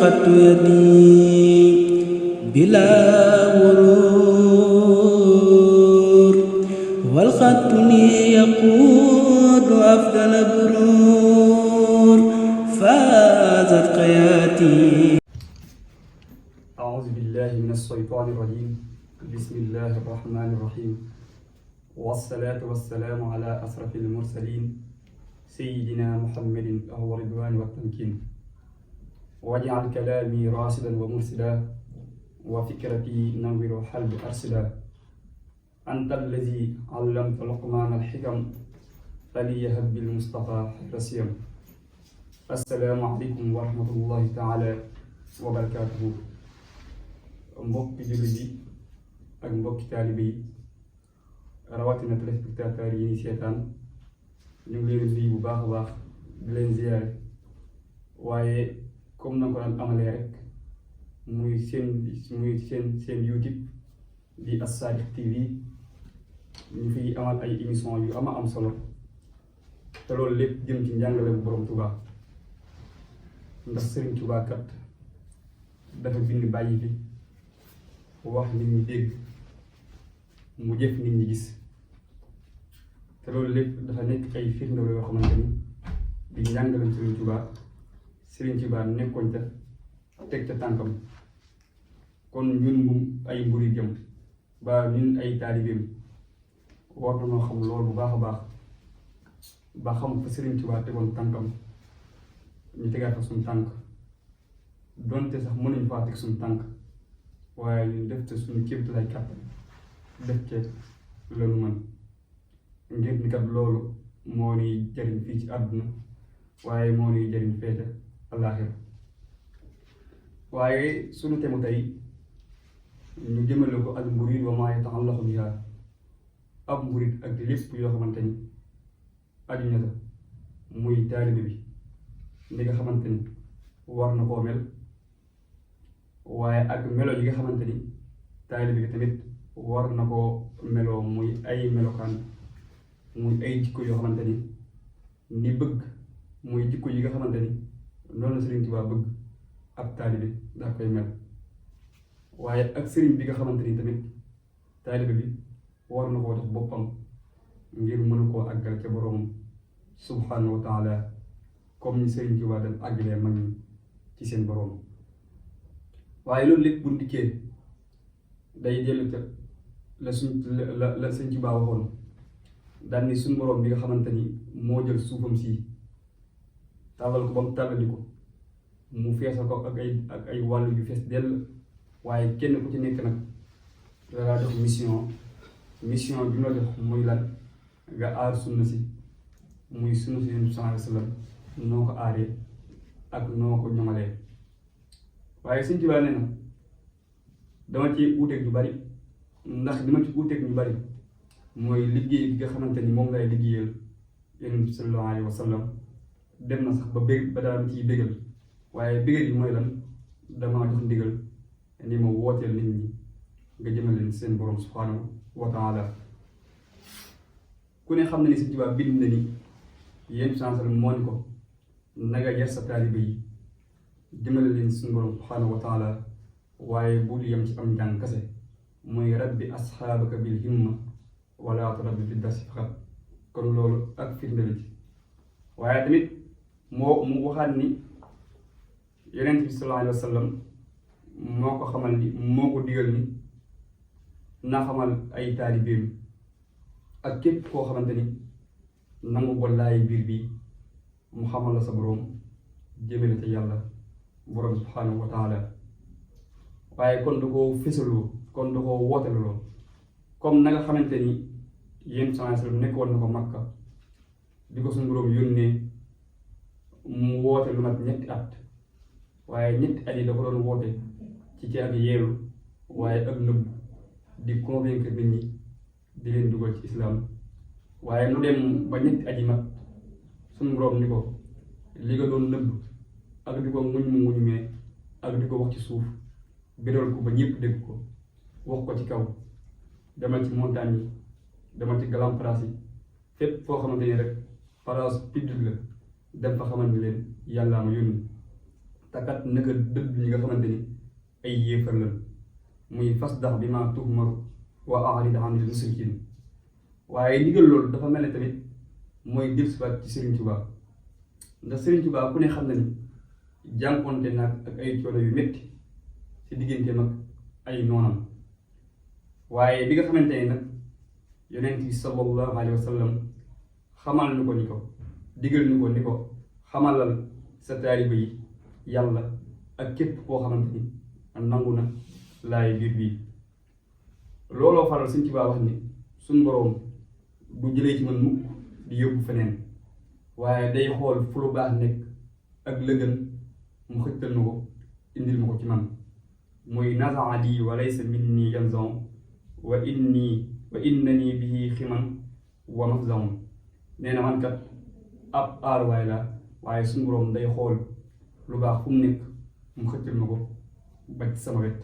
قد يدي بلا غرور والخط لي يقود أفضل برور فازت حياتي. أعوذ بالله من الشيطان الرجيم. بسم الله الرحمن الرحيم. والصلاة والسلام على أشرف المرسلين سيدنا محمد أهو الرضوان والتمكين. واجعل كلامي راشدا ومرشدا وفكرتي نور حلب أرشدا. أنت الذي علمت لقمان الحكم فليهب بالمصطفى رسيم. السلام عليكم ورحمة الله تعالى وبركاته. mbokki jullit yi ak mbokki taalibe yi rawatina téléspectateurs yi ñuy seetaan ñu ngi leen nuyu bu baax a baax di leen ziyaare waaye comme na ko daan amalee rek muy seen YouTube di As-Sadiq TV ñu fiy amal ay émission yu am solo te loolu lépp jëm ci njàngale bu borom Tuubaa ndax Sëriñ Tuubaa kat dafa bind bàyyi fi wax nit ñi dégg mu jëf nit ñi gis te loolu lépp dafa nekk ay firnde yoo xamante ni di njàngaleem Sëriñ Tuubaa nekkoon ca teg ca tànkam. kon ñun ay muridam ba ñun ay taalibeem war nañoo xam loolu bu baax a baax ba xam fa Sëriñ Tuubaa tegoon tànkam ñu tegaat fa suñu tànk donte sax mënuñu faa teg suñu tànk waaye ñu def te suñu kéemtalaay kàttan def ca la nu mën ngir ni kat loolu moo ñuy jariñ fii ci àdduna waaye moo ñuy jariñ feete àllaaxira. waaye suñu temu tey ñu jëmale ko al murid wa maa yata'allaqu bihaa ab murid ak lépp yoo xamante ni aju na ta muy taalibe bi li nga xamante ni war na koo mel waaye ak melo yi nga xamante ni taalibe bi tamit war na koo meloo muy ay melokaan muy ay jikko yoo xamante ni bëgg muy jikko yi nga xamante ni noonu la Sëriñ Tuubaa bëgg ab taalibe daa koy mel waaye ak sëriñ bi nga xamante ni tamit taalibe bi war na koo jox boppam ngir mën a koo àggal ca boroom subhanahu wa taala comme ni Sëriñ Tuubaa dem àggalee mag ñi ci seen boroom. waaye loolu lépp bu ndikkee day dellu ca la Sëriñ Tuubaa waxoon daal ni suñ boroom bi nga xamante ni moo jël suufam si tàllal ko ba mu tàllali ko mu feesal ko ak ay wàllu yu fees dell waaye kenn ku ci nekk nag dalaa jox mission bi la jox muy lan nga aar sunna si muy sunna si Yonent bi sallallahu alayhi wa sallam noo ko aaree ak noo ko ñoŋalee. waaye Sëriñ Tuubaa nee na dama ci uuteeg ñu bari ndax dama ci uuteeg ñu bari mooy liggéey bi nga xamante ni moom lay liggéeyal Yonent bi sallallahu alayhi wa sallam dem na sax ba daal ciy bégal waaye bégal yi mooy lan damaa jox ndigal ni ma wooteel nit ñi nga jëmale leen seen borom subhanahu wa taala. ku ne xam na ni Sëriñ Tuubaa bind na ni yéen chancel moo ni ko naga yar sa taalibe yi jëmale leen suñu borom subhanahu wa taala waaye bul yem ci am njàng kase mooy rabbi asxaabaka bil himma wala turabbi bi dasi faqat. kon loolu ak firnde la ci waaye tamit mu waxaat ni Yonent bi sallallahu alayhi wa sallam moo ko xamal ni moo ko digal ni na xamal ay taalibeem ak képp koo xamante ni nangu wallaay biir bi mu xamal la sa borom jëmale ca yàlla borom subhanahu wa taala. waaye kon du ko fësaloo kon du ko wooteloo comme na nga xamante ni yéen sallallahu alayhi wa sallam nekkoon na ko Makka di ko suñu borom yónnee mu woote lu mat ñetti at waaye ñetti at yi da ko doon woote ci ak yeelu waaye ak nëbb di convaincre nit ñi di leen dugal ci islam. waaye mu dem ba ñetti at yi mat suñu borom ni ko li nga doon nëbb ak di ko muñ mee ak di ko wax ci suuf biral ko ba ñëpp dégg ko wax ko ci kaw demal ci montagne yi demal ci grand place yi fépp foo xamante ni rek place publique la dem fa xamante leen yàllaa ma yónni takat naka dëdd ñi nga xamante ni ay yéefar lan muy fasdax bi ma tuhmaru wa a'rid anil mushrikiin waaye ndigal loolu dafa mel ne tamit mooy dellusiwaat ci Serigne Touba ndax Serigne Touba ku ne xam na ni jànkonte nag ak ay coono yu métti ci digganteem ak ay noonam waaye bi nga xamante ne nag yonent bi sallallahu alayhi wa sallam xamal ñu ko ni ko digal ñu ko ni ko xamalal sa taaliba yi yàlla ak képp koo xamante ni nangu na laay biir bii looloo faral Sëñ Tuubaa wax ni suñ boroom du jëlee ci man mukk di yóbbu feneen waaye day xool fu lu baax nekk ak lëgën mu xëccal na ko indil ma ko ci man muy nazaa lii wa laysa minni yanzon wa innani bihi ximan wa mafzaun nee na man kat ab aaruwaay la waaye suñu boroom day xool lu baax fu mu nekk mu xëccal ma ko ba ci sama wet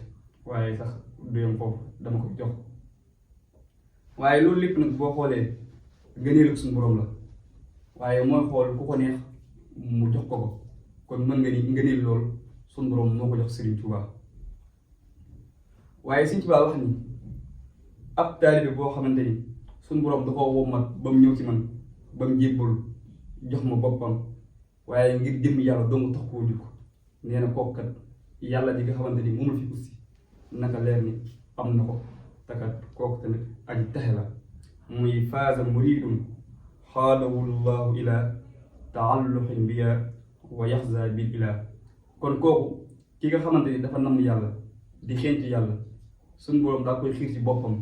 waaye sax du yem foofu dama ko jox waaye loolu lépp nag boo xoolee ngëneelu suñu boroom la waaye mooy xool ku ko neex mu jox ko kon mën nga ni ngëneel loolu suñu boroom moo ko jox Serigne Touba waaye Serigne Touba wax ni ab taalibe boo xamante ni suñu boroom da koo wommat ba mu ñëw ci man ba mu jébbal jox ma boppam waaye ngir jëm yàlla dong tax koo jóg nee na kooku kat yàlla di nga xamante ni moom la fi aussi naka leer ni am na ko takat kooku tamit aji texe la muy faaza muridun xaadahu llahu ila taalluqin biya wa yaxza bil ila kon kooku ki nga xamante ni dafa nam yàlla di xeeñtu yàlla suñ boroom daa koy xiir ci boppam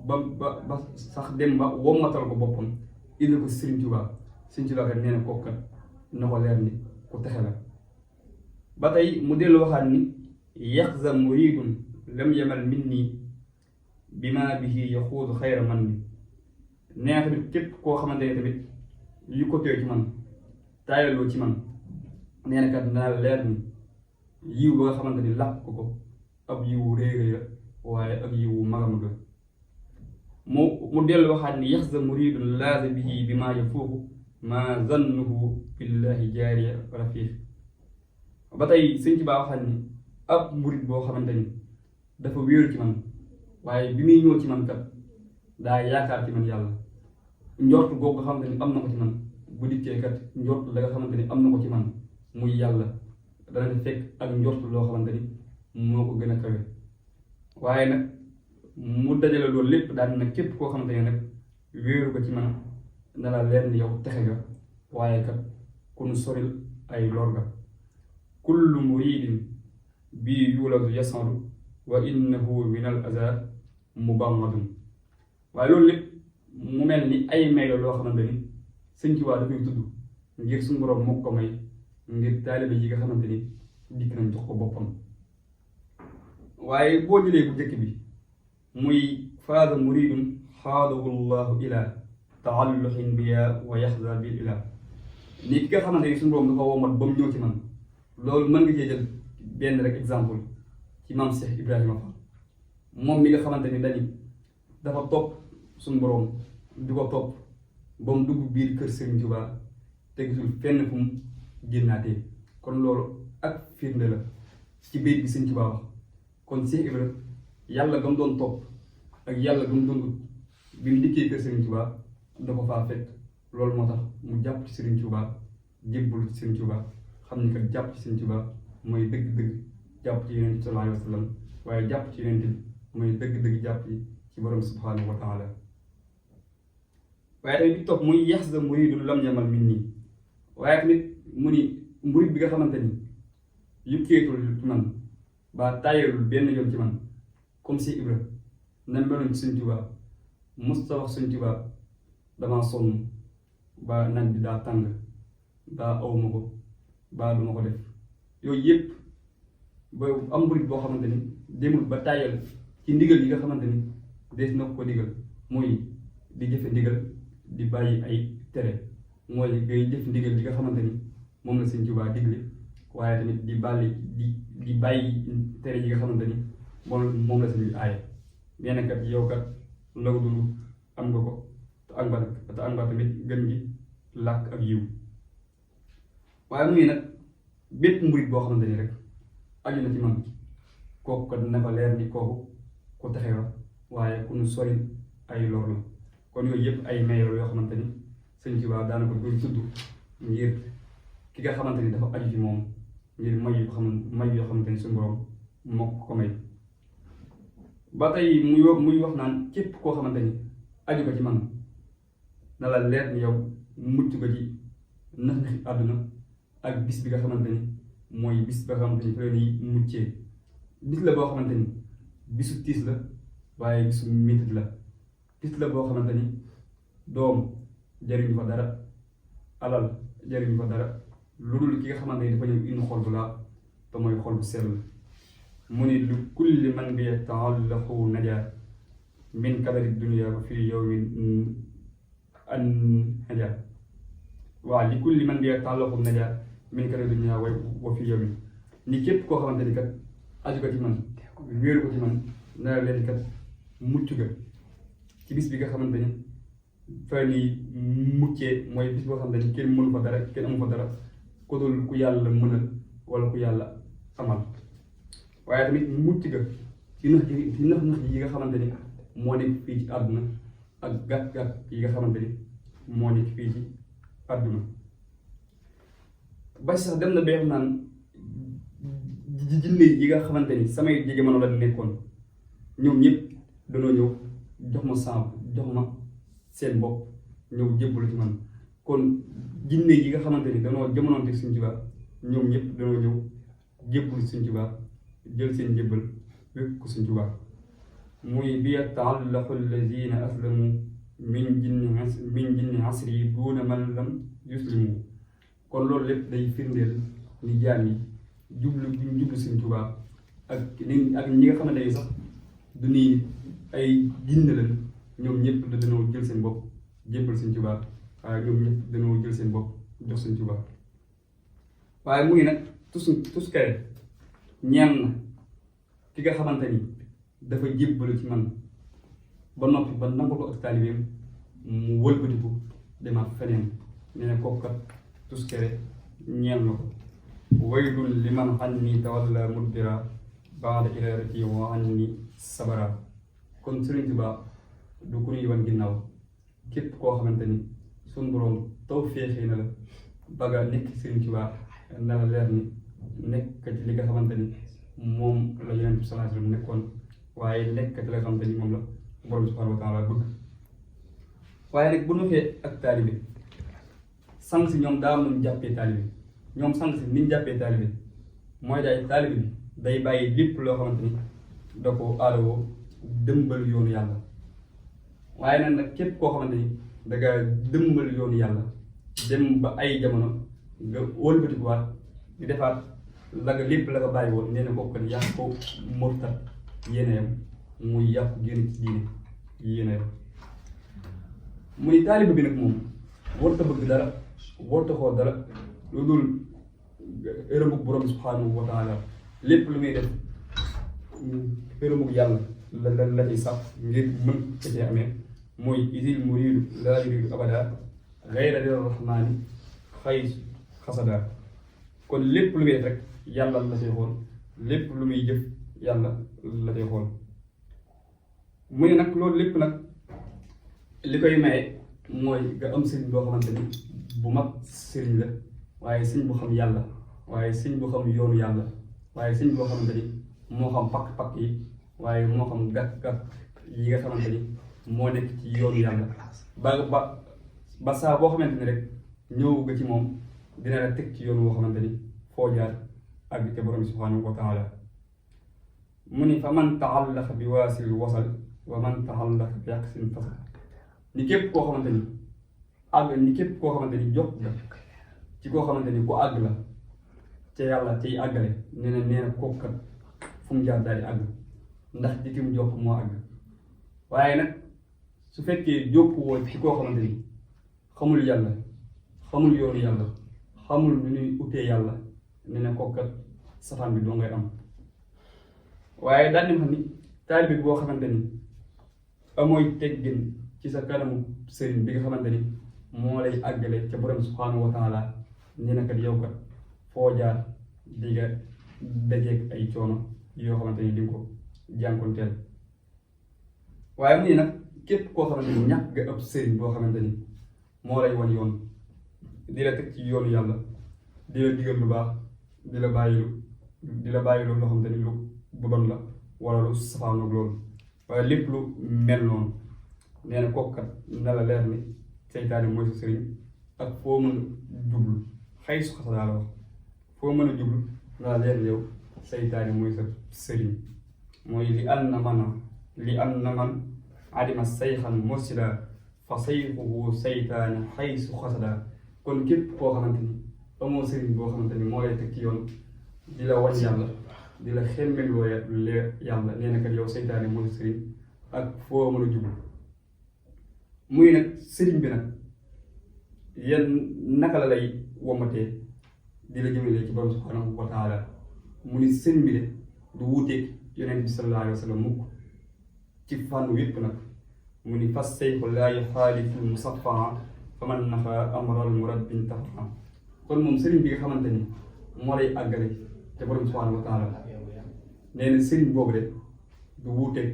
ba sax dem ba wommatal ko boppam indi ko Serigne Touba Serigne Touba kat nee na kooku kat na ko leer ni ku texe la ba tey mu dellu waxaat ni yaxza muridun lam yamal minni bima bihi yaxuudu xayra man ni nee na tamit képp koo xamante ne tamit yu ko teew ci man taayaloo ci man nee na kat naa leer ni yiw ba nga xamante ni làq ko ab yiwu réy la waaye ak yiwu mag a mag la mu dellu waxaat ni yaxza muridun laaza bihi bima yafuuqu ma zannuhu billahi jaariya rafiq ba tey Sëñ Tuubaa waxaat ni ab murid boo xamante ni dafa wéeru ci man waaye bi muy ñëw ci man kat daa yaakaar ci man yàlla njort googu nga xamante ni am na ko ci man bu dikkee kat njort la nga xamante ni am na ko ci man muy yàlla dana def fekk ak njort loo xamante ni moo ko gën a kawe waaye nag mu dajale loolu lépp daal nag képp koo xamante ne nag wéeru ko ci man na la leer ni yow texe nga waaye kat ku nu soril ay lor ga kullu muridin bii yuuladu yasadu wa innahu min al azar mubamadun waaye loolu lépp mu mel ni ay may la loo xamante ni Sëñ Tuubaa dafay tudd ngir suñu boroom moo ko may ngir taalibe yi nga xamante ni dikk nañ jox ko boppam waaye boo jëlee bu njëkk bi muy faaza muridun xaadahu llahu ila taalluqin biya wa yaxza bil ila ni ki nga xamante ni suñu boroom dafa womat ba mu ñëw ci man loolu mën nga cee jël benn rek exemple ci maam Cheikh Ibrahima Fall moom mi nga xamante ni dañu dafa topp suñu boroom di ko topp ba mu dugg biir kër Serigne Touba te gisul fenn fu mu génnaatee kon loolu ak firnde la ci biir bi Serigne Touba wax kon Cheikh Ibrahima yàlla gam doon topp ak yàlla gam doon ut bi mu dikkee kër Serigne Touba da ko faa fekk loolu moo tax mu jàpp ci Serigne Touba jébbalu ci Serigne Touba xam ni kat jàpp ci Serigne Touba mooy dëgg-dëgg jàpp ci Yonent bi sallallahu alayhi wa sallam waaye jàpp ci Yonent bi mooy dëgg-dëgg jàpp ci borom subhanahu wa taala waaye tamit bi topp muy yaxza muridun lam yamal minni waaye tamit mu ni murid bi nga xamante ni yukkeetul ci man ba tàyyelul benn yoon ci man comme si Ibra na meloon ci Sëñ Tuubaa musta wax Sëñ Tuubaa damaa sonn ba naaj bi daa tàng daa awma ko ba duma ko def yooyu yëpp ba am murid boo xamante ni demul ba tàyyel ci ndigal yi nga xamante ni des na ko digal mooy di jëfe ndigal di bàyyi ay tere mooy ngay jëf ndigal li nga xamante ni moom la Sëñ Tuubaa digle waaye tamit di bàyyi tere yi nga xamante ni moom la sëñ bi aaye nee na kat yow kat la ko dund am nga ko te am nga tamit gën gi làkk ak yiw waaye muy nag bépp murid boo xamante ni rek aju na ci man kooku kat na ko leer ni kooku ku texe la waaye ku nu sori ay lor la kon yooyu yëpp ay mayoo yoo xamante ni Sëñ Tuubaa daanaka koy tudd ngir ki nga xamante ni dafa aju ci moom ngir may yoo xamante ni suñu borom moo ko may. ba tey muy wax naan képp koo xamante ni aju ko ci man na la leer ni yow mucc ko ci nax-naxi àdduna ak bis bi nga xamante ni mooy bis bi nga xamante ni fa la ñuy muccee. bis la boo xamante ni bisu tiis la waaye bisu métit la bis la boo xamante ni doom jariñu fa dara alal jariñu fa dara lu dul ki nga xamante ni dafa ñëw indi xol bu laa te mooy xol bu sell. mu ni lu kulli man bi ta'allaqu najaa min kadari dunya wa fii yawmin an najaa waaw li kulli man bi ta'allaqu najaa min kadari dunya wa fii yawmin ni képp koo xamante ni kat aju ko ci man wéeru ko ci man na leen kat mucc ga ci bis bi nga xamante ni fa ni muccee mooy bis boo xamante ni kenn mënu fa dara kenn amu fa dara ku dul ku yàlla mënal wala ku yàlla amal. waaye tamit mucc ga ci nax yi nga xamante ni moo nekk fii ci àdduna ak gàtt-gàtt yi nga xamante ni moo nekk fii ci àdduna. ba sax dem na ba xam naan jinne yi nga xamante ni samay jege mëno la nekkoon ñoom ñëpp dañoo ñëw jox ma seen bopp ñëw jébbalu ci man. kon jinne yi nga xamante ni dañoo jamonoonte Sëñ Tuubaa ñoom ñëpp dañoo ñëw jébbalu Sëñ Tuubaa jël seen jébbal wékk ko Sëñ Tuubaa. muy bi ta'allaqu allazina aslamu min jinni asri duuna man lam yuslimu. kon loolu lépp day firndeel ni jaam yi jublu Sëñ Tuubaa ak ñi nga xamante ni sax du nii ay jinne lañ ñoom ñëpp dañoo jël seen bopp jébbal Sëñ Tuubaa waaye ñoom ñëpp dañoo jël seen bopp jox Sëñ Tuubaa. waaye mu ngi nag tus kare ñaan na ki nga xamante ni dafa jébbalu ci man ba noppi ba nangu ko ak taalibeem mu wëlbatiku demaat feneen nee na kooku kat tus kare ñeel na ko. waylun liman anni tawalla mudbira ba'da iradati wa anni sabara. kon Sëriñ Tuubaa du ku ñuy wan ginnaaw képp koo xamante ni suñu borom taw féexee na la ba nga nekk Sëriñ Tuubaa na la leer ni nekk ci li nga xamante ni moom la Yonent bi sallallahu alayhi wa sallam nekkoon waaye nekk ci li nga xamante ni moom la borom subhanahu wa taala bëgg. waaye nag bu ñu waxee ak taalibe sang si ñoom daa mun jàppee taalibe ñoom sang si niñ jàppee taalibe mooy day taalibe bi day bàyyi lépp loo xamante ni da ko aadawoo dëmbal yoonu yàlla. waaye nag képp koo xamante ni da nga dëmbal yoonu yàlla dem ba ay jamono nga wëlbatikuwaat di defaat la nga lépp la nga bàyyi woon nee na kooku kat yàq ko murtat yéen a yem muy yàqu génn ci diine yéen a yem. mu ni taaliba bi nag moom warta bëgg dara warta xool dara lu dul ërëmug borom subhanahu wa taala lépp lu muy def ërëmug yàlla la ciy sax ngir mën ko cee amee mooy isil muridu laa yuridu abada gayra lir rahmani xay xasada. kon lépp lu muy def rek yàlla la cay xool lépp lu muy jëf yàlla la cay xool. mu ne nag loolu lépp nag li koy maye mooy nga am sëriñ boo xamante ni bu mag sëriñ la waaye sëriñ bu xam yàlla waaye sëriñ bu xam yoonu yàlla waaye sëriñ boo xamante ni moo xam pakk-pakk yi waaye moo xam gàkk-gàkk yi nga xamante ni moo nekk ci yoonu yàlla ba saa boo xamante ni rek ñëw nga ci moom dina la teg ci yoon woo xamante ni foo jaar àgg te borom subhanahu wa taala. mu ni fa man ta'allaqa bi waasil wasal wa man ta'allaqa bi yaqsin fasal. ni képp koo xamante ni àgg ni képp koo xamante ni jot nga ci koo xamante ni ku àgg la ca yàlla ciy àggale nee na kooku kat fu mu jaar daal di àgg ndax ci ki mu jokk moo àgg. waaye nag su fekkee jokku woo ci koo xamante ni xamul yàlla xamul yoonu yàlla xamul nu ñuy utee yàlla nee na kooku kat safaan bi doo ngay am. waaye daal di xam ni taalibe boo xamante ni amooy teggin ci sa kanamu sëriñ bi nga xamante ni moo lay àggale ca borom subhanahu wa taala nee na kat yow kat foo jaar di nga dajeeg ay coono yoo xamante ni di nga ko jànkonteel. waaye mu ne nag képp koo xamante ni ñàkk nga ëpp sëriñ boo xamante ni moo lay wan yoon di la teg ci yoonu yàlla di la digal lu baax di la bàyyi loo xamante ni lu bon la wala lu safaanoog loolu waaye lépp lu mel noonu nee na kooku kat na la leer ni seytaane mooy sa sëriñ ak foo mën a jublu xëy su xasadaa la wax foo mën a jublu na la leer yow seytaane mooy sa sëriñ mooy li an na man adima sayxan mursida fa sayxuhu seytaane xëy su xasadaa kon képp koo xamante ni amoo sëriñ boo xamante ni moo lay teg ci yoon di la wan yàlla di la xemmeloo yàlla nee na kat yow seytaane mooy sëriñ ak foo mën a jublu muy nag sëriñ bi nag yan naka la lay womatee di la jëmale ci borom subhanahu wa taala mu ni sëriñ bi de du wuuteeg yonent bi sallallahu alayhi wa sallam mukk ci fànn wépp nag mu ni fas sayxu laa yuxaalifu musaffaa fa man nafa amral murabbin tafa kon moom sëriñ bi nga xamante ni moo lay àggale te borom subhanahu wa taala nee na sëriñ boobu de du wuuteeg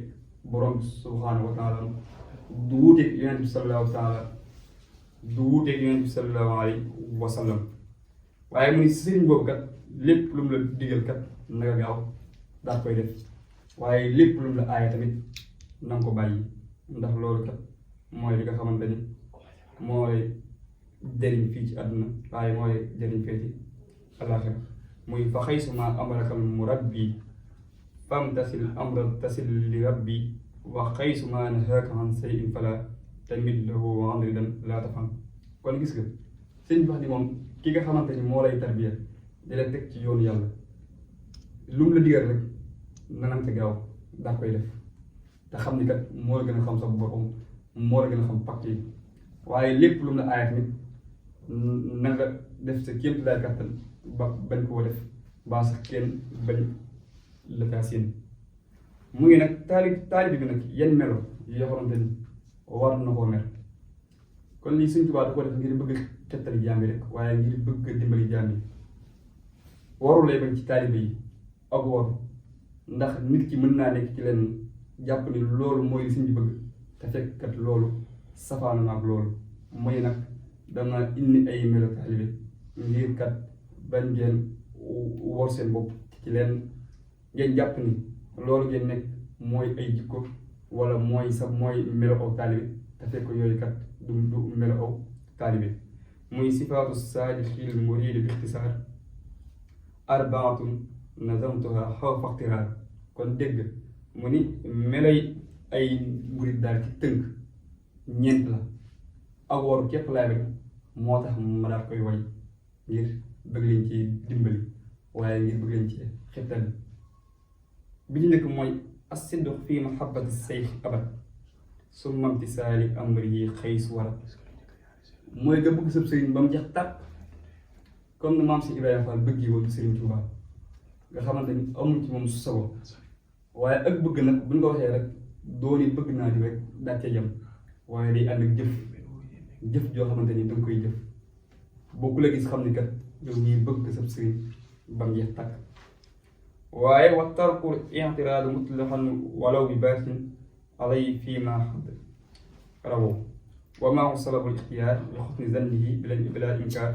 borom subhanahu wa taala du wuuteeg yonent bi sallallahu taala du wuuteeg yonent bi sallallahu alayhi wa sallam waaye mu ni sëriñ boobu kat lépp lu mu la digal kat na nga gaaw daal koy def waaye lépp lu mu la aaya tamit na nga ko bàyyi ndax loolu kat mooy li nga xamante ni mooy jëriñ fii ci àdduna waaye mooy jëriñ fii ci àllaaxira muy fa xaysuma amarakal murabbi fam tasil amra tasil li rabbi wa xaysuma nahaaka an shay'in fala tamid lahu amridan laa tafam kon gis nga sëñ bi wax ni moom ki nga xamante ni moo lay tarbiya di la teg ci yoonu yàlla lu mu la digal rek nanante gaaw daa koy def te xam ni kat moo la gën a xam sa boppam moo la gën a xam pàcc yi waaye lépp lu mu la aayat nit na nga def sa kéem lay kattan ba bañ koo def baa sax kenn bañ la kaa seen mu ngi nag taalibi bi nag yan melo yoo xamante ni war na koo mer kon lii Sëñ Tuubaa da ko def ngir bëgg xettali jaam yi rek waaye ngir bëgg dimbali jaam yi waru lay bañ ci taalibe yi ak waru ndax nit ki mën naa nekk ci leen jàpp ni loolu mooy li sëñ bi bëgg te fekk kat loolu safaanu na ak loolu mooy nag dama indi ay melo taalibe ngir kat bañ ngeen wor seen bopp ci leen ngeen jàpp ni loolu ngeen nekk mooy ay jikko wala mooy melo aw taalibe te fekk yooyu kat du melo aw taalibe muy sifaatu saadixil muriidi bi ixtisaar arbaatun nazamtuha xawfa ixtiraar kon dégg mu ni meloy ay murid daal ci tënk ñeent la ak waru képp laay rek moo tax ma daal koy way ngir bëgg leen ci dimbali waaye ngir bëgg leen ci xettal bi ñu nekk mooy as-sidq fi mahabbati sayx abad summa imtisaali amrihi xays warat mooy nga bëgg sab sëriñ ba mu jeex tàkk comme ni maam si Ibrahima Fall bëggee woon Sëriñ Tuubaa nga xamante ni amul ci moom su sago waaye ak bëgg nag buñ ko waxee rek dooni bëgg naa di rek daa ca jam waaye day ànd ak jëf joo xamante ni danga koy jëf boo ku la gis xam ni kat yow ñuy bëgg sab sëriñ ba mu jeex tàkk waaye wa tarkul i'tiraadu mutlaqan walaw bi baatin alay fii ma xadd rawo wa maa salabul ixtiyaar li xusni zannihi bila inkaar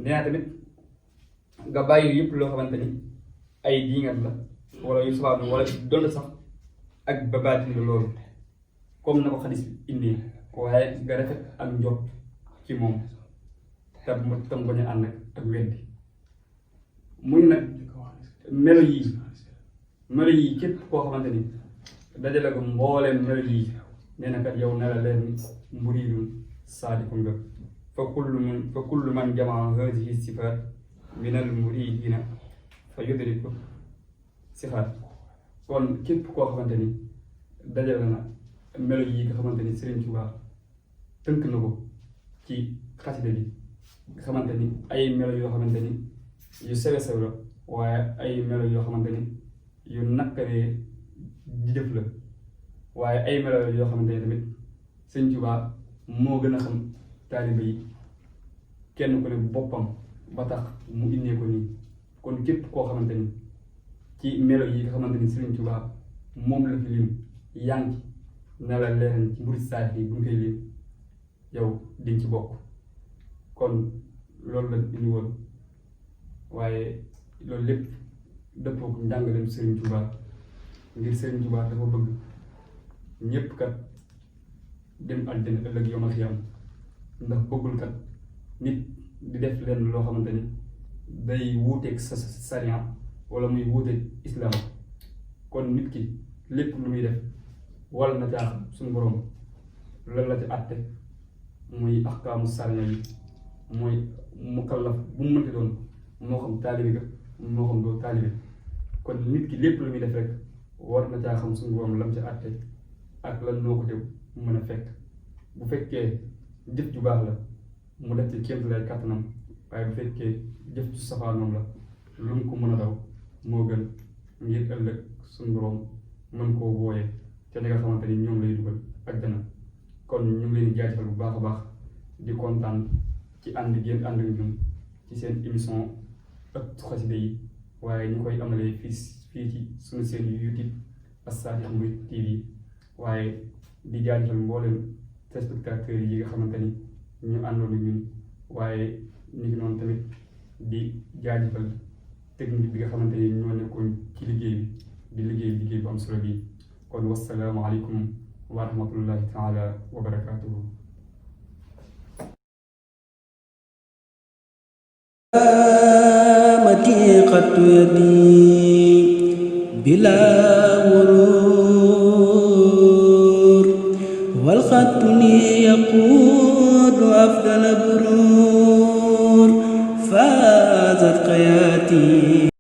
nee na tamit nga bàyyi yëpp loo xamante ni ay diingat la wala yu sababu wala doon sax ak ba baatin la loolu comme na ko xadis indi waaye nga rafet ak njot ci moom tam bañ a ànd ak weddi muy nag melo yii képp koo xamante ni dajale ko mbooleem melo yii nee na kat yow ne la leen muridun saadiqun nga fa kullu man jamaa haadihi sifaat min al muridina fa yudriku sixaat kon képp koo xamante ni dajale na melo yi nga xamante ni Sëriñ Tuubaa tënk na ko ci xasida bi nga xamante ni ay melo yoo xamante ni yu sewe la waaye ay melo yoo xamante ni yu nakkaree di jëf la waaye ay melo yoo xamante ni tamit Sëriñ Tuubaa moo gën a xam taaliba yi kenn ku ne boppam ba tax mu indee ko nii kon képp koo xamante ni ci melo yi nga xamante ni Serigne Touba moom la fi lim yaa ngi na la leeral ci murid saadix yi bu ñu koy lim yow diñ ci bokk. kon loolu la indi woon waaye loolu lépp dëppoo ko njàngaleem Serigne Touba ngir Serigne Touba dafa bëgg ñépp kat dem àddina ëllëg yomal xiyam ndax bëggul kat nit di def lenn loo xamante ni day wuuteeg sa sariya wala muy wuuteeg islam. kon nit ki lépp lu muy def wala na caax suñu borom lan la ci àtte muy axkaamu sariya yi mooy mukallaf bu mu mënti doon moo xam taalibe ga moo xam doo taalibe. kon nit ki lépp lu muy def rek war na caa xam suñu borom lam ci àtte ak lan noo ko tew mën a fekk. bu fekkee jëf ju baax la mu def ci kéem lay kàttanam waaye bu fekkee jëf ju safaanoom la lu mu ko mën a daw moo gën ngir ëllëg suñu borom mën koo wooyee te ñi nga xamante ni ñoom lay dugal àjjana. kon ñu ngi leen di jaajëfal bu baax a baax di kontaan ci ànd ngeen ànd ak ñun ci seen émission ëttu xasida yi waaye ñu koy amalee fii ci suñu seen YouTube As-Sadiq Mouride TV waaye di jaajëfal mboolem téléspectateurs yi nga xamante ni ñu àndoon ak ñun waaye ñu ngi noonu tamit di jaajëfal technique bi nga xamante ni ñoo nekkoon ci liggéey bi di liggéey bu am solo bi. kon wassalaamu aleykum wa rahmatullahi taala wa barakaatuhu. متيقة يدي بلا غرور والخط لي يقود أفضل برور فازت حياتي